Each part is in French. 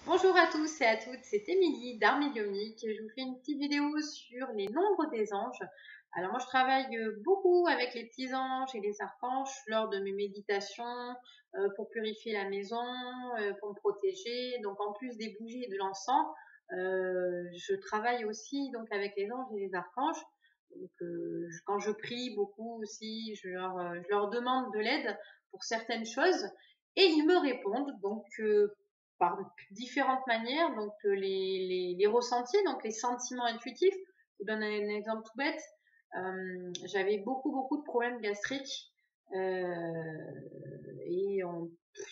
Bonjour à tous et à toutes, c'est Émilie d'Art-Médiumnique. Je vous fais une petite vidéo sur les nombres des anges. Alors moi je travaille beaucoup avec les petits anges et les archanges lors de mes méditations pour purifier la maison, pour me protéger. Donc en plus des bougies et de l'encens, je travaille aussi donc avec les anges et les archanges. Donc, quand je prie beaucoup aussi, je leur demande de l'aide pour certaines choses et ils me répondent. Donc par différentes manières, donc les ressentis, donc les sentiments intuitifs. Je vous donne un exemple tout bête. J'avais beaucoup de problèmes gastriques et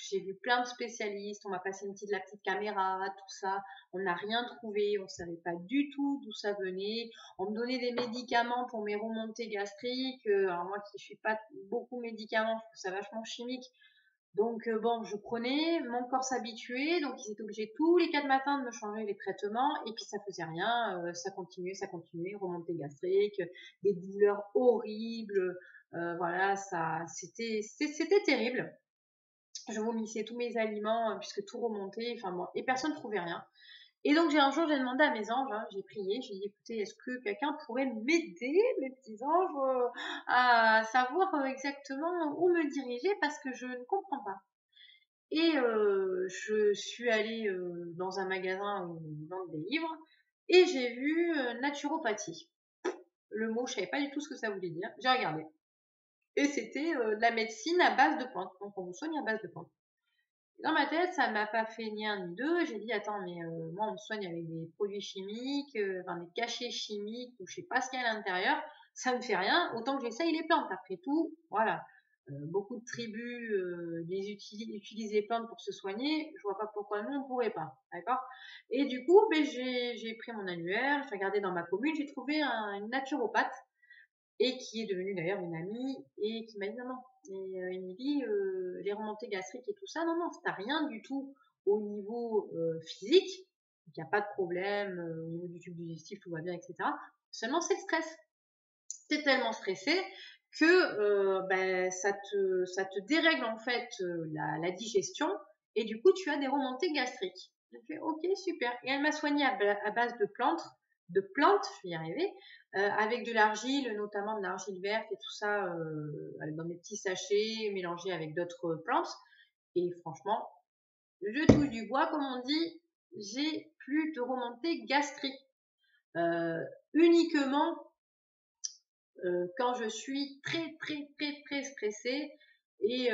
j'ai vu plein de spécialistes. On m'a passé la petite caméra, tout ça. On n'a rien trouvé. On savait pas du tout d'où ça venait. On me donnait des médicaments pour mes remontées gastriques. Alors moi qui suis pas beaucoup médicaments, je trouve ça vachement chimique. Donc bon, je prenais, mon corps s'habituait, donc ils étaient obligés tous les 4 matins de me changer les traitements, et puis ça faisait rien, ça continuait, remontée gastrique, des douleurs horribles, voilà, c'était terrible. Je vomissais tous mes aliments, puisque tout remontait, enfin bon, et personne ne trouvait rien. Et donc un jour j'ai demandé à mes anges, j'ai prié, j'ai dit écoutez, est-ce que quelqu'un pourrait m'aider, mes petits anges, à savoir exactement où me diriger parce que je ne comprends pas. Et je suis allée dans un magasin où ils vendent des livres et j'ai vu naturopathie. Le mot, je savais pas du tout ce que ça voulait dire. J'ai regardé. Et c'était de la médecine à base de plantes. Donc on vous soigne à base de plantes. Dans ma tête, ça m'a pas fait ni un ni deux. J'ai dit attends, mais moi on me soigne avec des produits chimiques, enfin des cachets chimiques ou je sais pas ce qu'il y a à l'intérieur. Ça me fait rien. Autant que j'essaye les plantes. Après tout, voilà. Beaucoup de tribus utilisent les plantes pour se soigner. Je vois pas pourquoi nous on pourrait pas, d'accord? Et du coup, ben, j'ai pris mon annuaire, j'ai regardé dans ma commune, j'ai trouvé une naturopathe et qui est devenue d'ailleurs une amie et qui m'a dit non non, et il me dit les remontées gastriques et tout ça, non non, t'as rien du tout au niveau physique, il n'y a pas de problème au niveau du tube digestif, tout va bien, etc. Seulement c'est le stress. T'es tellement stressé que ben, ça te dérègle en fait la digestion et du coup tu as des remontées gastriques. J'ai fait ok super et elle m'a soignée à base de plantes, je vais y arriver, avec de l'argile, notamment de l'argile verte et tout ça dans des petits sachets mélangés avec d'autres plantes et franchement je touche du bois comme on dit, j'ai plus de remontées gastriques uniquement quand je suis très stressée et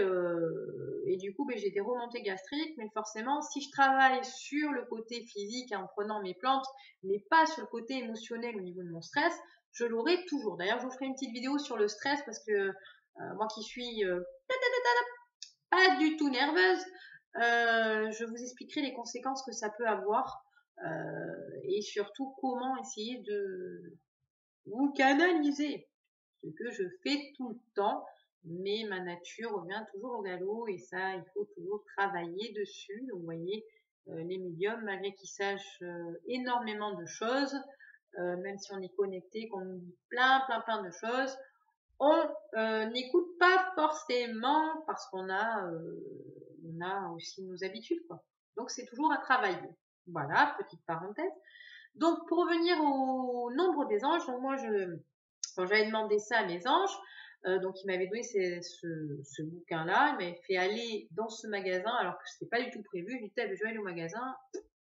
du coup ben, j'ai des remontées gastriques, mais forcément si je travaille sur le côté physique en prenant mes plantes mais pas sur le côté émotionnel au niveau de mon stress, je l'aurai toujours. D'ailleurs je vous ferai une petite vidéo sur le stress parce que moi qui suis pas du tout nerveuse, je vous expliquerai les conséquences que ça peut avoir et surtout comment essayer de vous canaliser, ce que je fais tout le temps, mais ma nature revient toujours au galop et ça, il faut toujours travailler dessus. Donc, vous voyez, les médiums, malgré qu'ils sachent énormément de choses, même si on est connecté, qu'on nous dit plein de choses, on n'écoute pas forcément parce on a aussi nos habitudes, quoi. Donc, c'est toujours à travailler. Voilà, petite parenthèse. Donc, pour revenir au nombre des anges, donc moi, quand j'avais demandé ça à mes anges, donc ils m'avaient donné ce bouquin-là, ils m'avaient fait aller dans ce magasin alors que c'était pas du tout prévu. Je disais, je vais aller au magasin,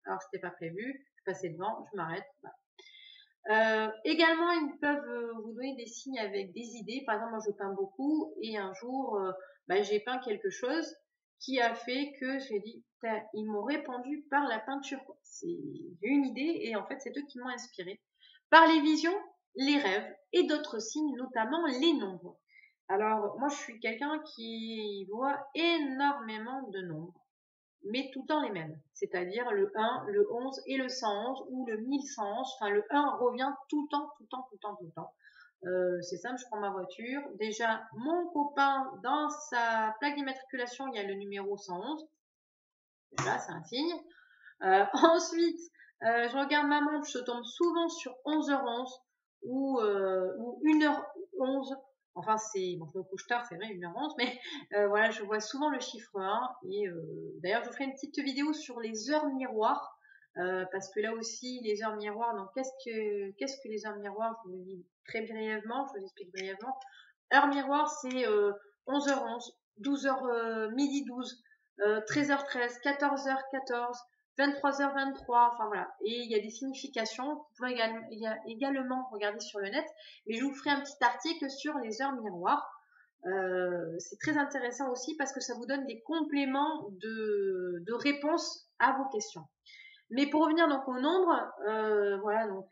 alors que c'était pas prévu. Je passais devant, je m'arrête. Également, ils peuvent vous donner des signes avec des idées. Par exemple, moi, je peins beaucoup et un jour, j'ai peint quelque chose qui a fait que j'ai dit, ils m'ont répondu par la peinture. J'ai une idée et en fait, c'est eux qui m'ont inspiré. Par les visions, les rêves et d'autres signes, notamment les nombres. Alors, moi, je suis quelqu'un qui voit énormément de nombres mais tout le temps les mêmes. C'est-à-dire le 1, le 11 et le 111 ou le 1111. Enfin, le 1 revient tout le temps. C'est simple, je prends ma voiture. Déjà, mon copain, dans sa plaque d'immatriculation, il y a le numéro 111. Là, c'est un signe. Ensuite, je regarde ma montre, je tombe souvent sur 11h11 ou 1h11 Enfin, bon, je me couche tard, c'est vrai, 1h11, mais voilà, je vois souvent le chiffre 1. Et d'ailleurs, je ferai une petite vidéo sur les heures miroirs, parce que là aussi, les heures miroirs, donc qu'est-ce que les heures miroirs? Je vous le dis très brièvement, je vous explique brièvement. Heure miroir, c'est 11h11, 12h, midi 12, 13h13, 14h14, 23h23, enfin voilà. Et il y a des significations. Vous pouvez également regarder sur le net, mais je vous ferai un petit article sur les heures miroirs. C'est très intéressant aussi parce que ça vous donne des compléments de réponses à vos questions. Mais pour revenir donc au nombre, voilà, donc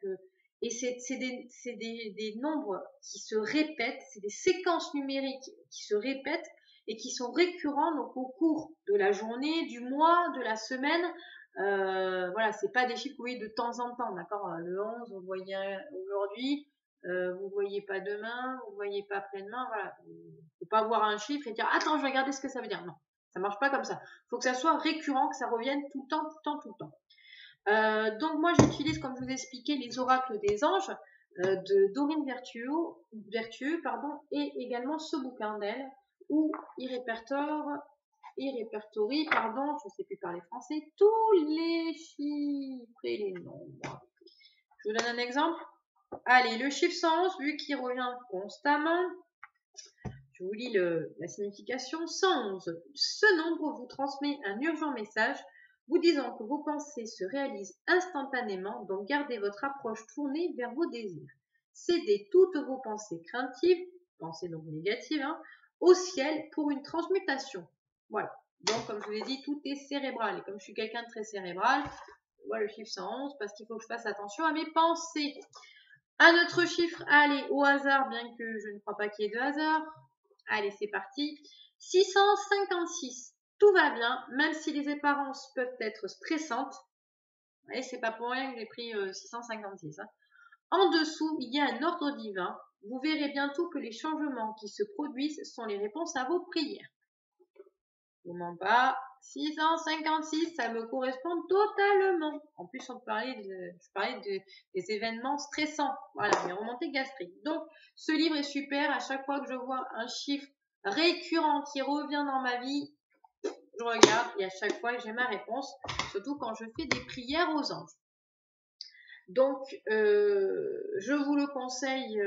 et c'est des nombres qui se répètent, c'est des séquences numériques qui se répètent et qui sont récurrents donc au cours de la journée, du mois, de la semaine. Voilà, c'est pas des chiffres que vous voyez de temps en temps, d'accord? Le 11, vous le voyez aujourd'hui, vous le voyez pas demain, vous le voyez pas après-demain, voilà. Faut pas voir un chiffre et dire attends, je vais regarder ce que ça veut dire. Non, ça marche pas comme ça. Faut que ça soit récurrent, que ça revienne tout le temps, tout le temps, tout le temps. Donc moi j'utilise, comme je vous ai expliqué, les oracles des anges de Dorine Vertueux, pardon, et également ce bouquin d'elle où il répertorie, pardon, je ne sais plus parler français, tous les chiffres et les nombres. Je vous donne un exemple. Allez, le chiffre 111, vu qu'il revient constamment, je vous lis la signification. 111. Ce nombre vous transmet un urgent message vous disant que vos pensées se réalisent instantanément, donc gardez votre approche tournée vers vos désirs. Cédez toutes vos pensées craintives, pensées donc négatives, hein, au ciel pour une transmutation. Voilà. Donc, comme je vous l'ai dit, tout est cérébral. Et comme je suis quelqu'un de très cérébral, je vois le chiffre 111 parce qu'il faut que je fasse attention à mes pensées. Un autre chiffre, allez, au hasard, bien que je ne crois pas qu'il y ait de hasard. Allez, c'est parti. 656. Tout va bien, même si les apparences peuvent être stressantes. Et c'est pas pour rien que j'ai pris 656. Hein. En dessous, il y a un ordre divin. Vous verrez bientôt que les changements qui se produisent sont les réponses à vos prières. Je mens pas. 656, ça me correspond totalement. En plus, je parlais des événements stressants. Voilà, mes remontées gastriques. Donc, ce livre est super. À chaque fois que je vois un chiffre récurrent qui revient dans ma vie, je regarde et à chaque fois j'ai ma réponse. Surtout quand je fais des prières aux anges. Donc, je vous le conseille.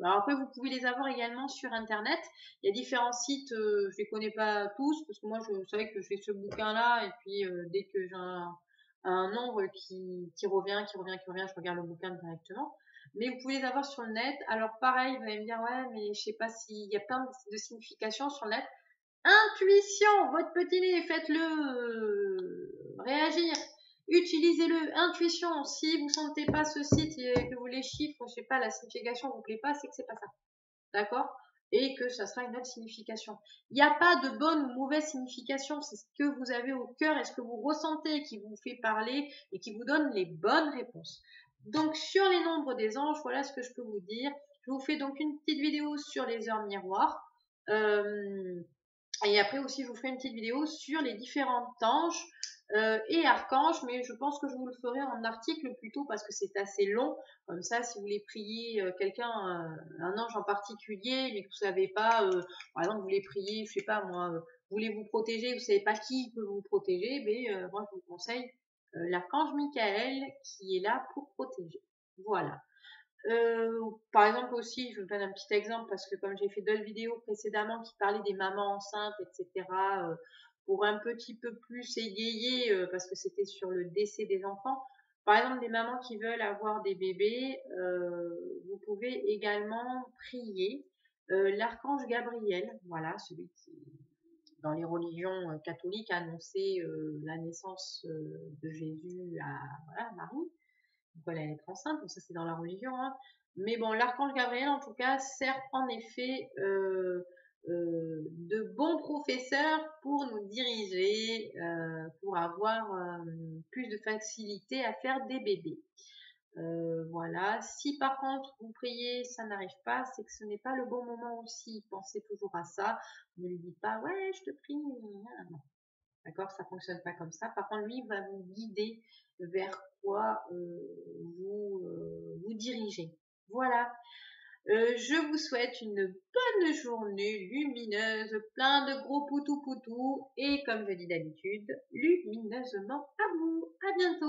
Alors après, vous pouvez les avoir également sur Internet. Il y a différents sites, je les connais pas tous, parce que moi, je savais que je fais ce bouquin-là, et puis dès que j'ai un nombre qui revient, je regarde le bouquin directement. Mais vous pouvez les avoir sur le net. Alors pareil, vous allez me dire, ouais, mais je sais pas s'il y a plein de significations sur le net. Intuition, votre petit nez, faites-le réagir. Utilisez-le, intuition. Si vous sentez pas ce site et que vous les chiffres, je sais pas, la signification vous plaît pas, c'est que c'est pas ça. D'accord? Et que ça sera une autre signification. Il n'y a pas de bonne ou mauvaise signification. C'est ce que vous avez au cœur et ce que vous ressentez qui vous fait parler et qui vous donne les bonnes réponses. Donc, sur les nombres des anges, voilà ce que je peux vous dire. Je vous fais donc une petite vidéo sur les heures miroirs. Et après aussi, je vous ferai une petite vidéo sur les différents anges et archanges, mais je pense que je vous le ferai en article plutôt parce que c'est assez long. Comme ça, si vous voulez prier quelqu'un, un ange en particulier, mais que vous savez pas, par exemple, vous voulez prier, je sais pas moi, vous voulez vous protéger, vous savez pas qui peut vous protéger, mais moi je vous conseille l'archange Michael qui est là pour protéger. Voilà. Par exemple aussi, je vous donne un petit exemple parce que comme j'ai fait d'autres vidéos précédemment qui parlaient des mamans enceintes, etc., pour un petit peu plus égayer, parce que c'était sur le décès des enfants. Par exemple, des mamans qui veulent avoir des bébés, vous pouvez également prier l'archange Gabriel, voilà, celui qui, dans les religions catholiques, a annoncé la naissance de Jésus à voilà, Marie. Donc elle allait être enceinte, donc ça c'est dans la religion. Hein. Mais bon, l'archange Gabriel en tout cas sert en effet de bon professeur pour nous diriger, pour avoir plus de facilité à faire des bébés. Voilà. Si par contre vous priez, ça n'arrive pas, c'est que ce n'est pas le bon moment aussi. Pensez toujours à ça. Ne lui dites pas ouais, je te prie. Non. D'accord, ça fonctionne pas comme ça. Par contre, lui va vous guider vers quoi vous dirigez. Voilà. Je vous souhaite une bonne journée lumineuse, plein de gros poutou poutou et comme je dis d'habitude, lumineusement à vous. À bientôt.